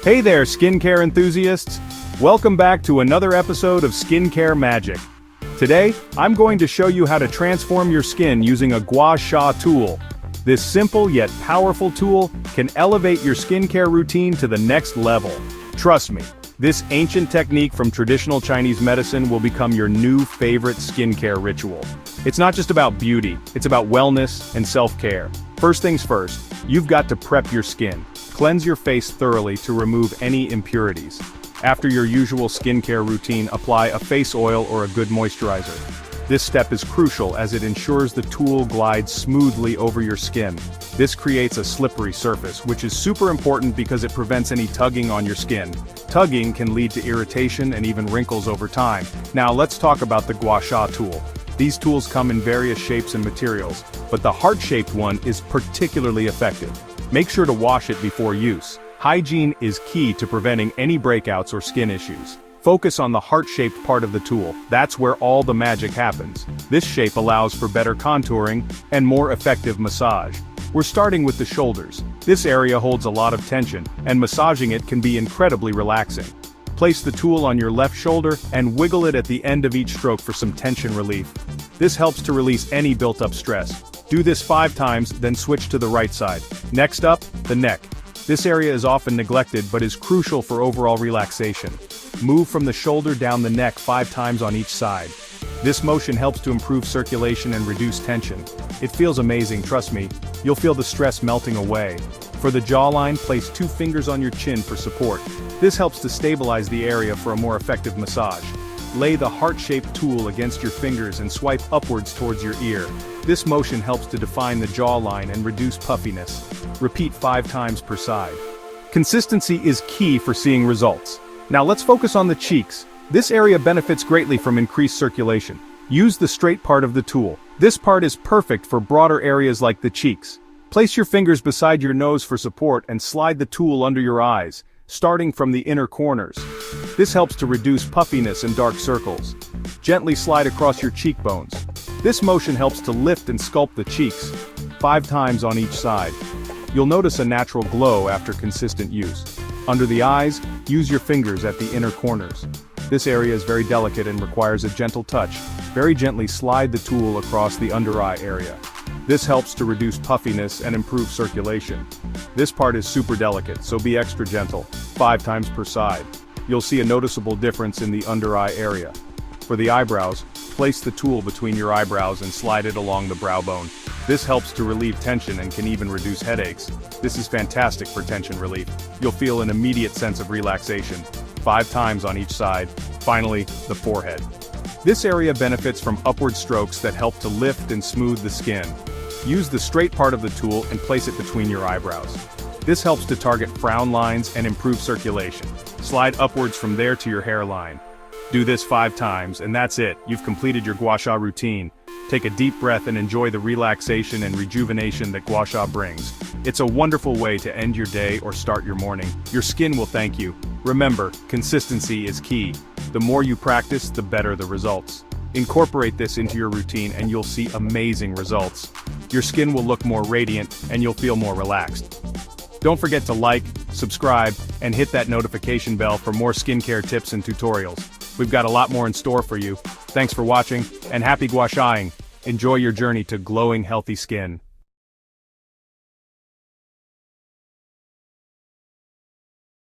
Hey there, skincare enthusiasts! Welcome back to another episode of Skincare Magic. Today, I'm going to show you how to transform your skin using a Gua Sha tool. This simple yet powerful tool can elevate your skincare routine to the next level. Trust me, this ancient technique from traditional Chinese medicine will become your new favorite skincare ritual. It's not just about beauty, it's about wellness and self-care. First things first, you've got to prep your skin. Cleanse your face thoroughly to remove any impurities. After your usual skincare routine, apply a face oil or a good moisturizer. This step is crucial as it ensures the tool glides smoothly over your skin. This creates a slippery surface, which is super important because it prevents any tugging on your skin. Tugging can lead to irritation and even wrinkles over time. Now let's talk about the Gua Sha tool. These tools come in various shapes and materials, but the heart-shaped one is particularly effective. Make sure to wash it before use. Hygiene is key to preventing any breakouts or skin issues. Focus on the heart-shaped part of the tool. That's where all the magic happens. This shape allows for better contouring and more effective massage. We're starting with the shoulders. This area holds a lot of tension, and massaging it can be incredibly relaxing. Place the tool on your left shoulder and wiggle it at the end of each stroke for some tension relief. This helps to release any built-up stress. Do this 5 times, then switch to the right side. Next up, the neck. This area is often neglected but is crucial for overall relaxation. Move from the shoulder down the neck 5 times on each side. This motion helps to improve circulation and reduce tension. It feels amazing, trust me. You'll feel the stress melting away. For the jawline, place 2 fingers on your chin for support. This helps to stabilize the area for a more effective massage. Lay the heart-shaped tool against your fingers and swipe upwards towards your ear. This motion helps to define the jawline and reduce puffiness. Repeat 5 times per side. Consistency is key for seeing results. Now let's focus on the cheeks. This area benefits greatly from increased circulation. Use the straight part of the tool. This part is perfect for broader areas like the cheeks. Place your fingers beside your nose for support and slide the tool under your eyes, starting from the inner corners. This helps to reduce puffiness and dark circles. Gently slide across your cheekbones. This motion helps to lift and sculpt the cheeks, 5 times on each side. You'll notice a natural glow after consistent use. Under the eyes, use your fingers at the inner corners. This area is very delicate and requires a gentle touch. Very gently slide the tool across the under eye area. This helps to reduce puffiness and improve circulation. This part is super delicate, so be extra gentle, 5 times per side. You'll see a noticeable difference in the under eye area. For the eyebrows, place the tool between your eyebrows and slide it along the brow bone. This helps to relieve tension and can even reduce headaches. This is fantastic for tension relief. You'll feel an immediate sense of relaxation, 5 times on each side. Finally, the forehead. This area benefits from upward strokes that help to lift and smooth the skin. Use the straight part of the tool and place it between your eyebrows. This helps to target frown lines and improve circulation. Slide upwards from there to your hairline. Do this 5 times, and that's it. You've completed your Gua Sha routine. Take a deep breath and enjoy the relaxation and rejuvenation that Gua Sha brings. It's a wonderful way to end your day or start your morning. Your skin will thank you. Remember, consistency is key. The more you practice, the better the results. Incorporate this into your routine and you'll see amazing results. Your skin will look more radiant and you'll feel more relaxed. Don't forget to like, subscribe, and hit that notification bell for more skincare tips and tutorials. We've got a lot more in store for you. Thanks for watching, and happy Gua Shaing. Enjoy your journey to glowing, healthy skin.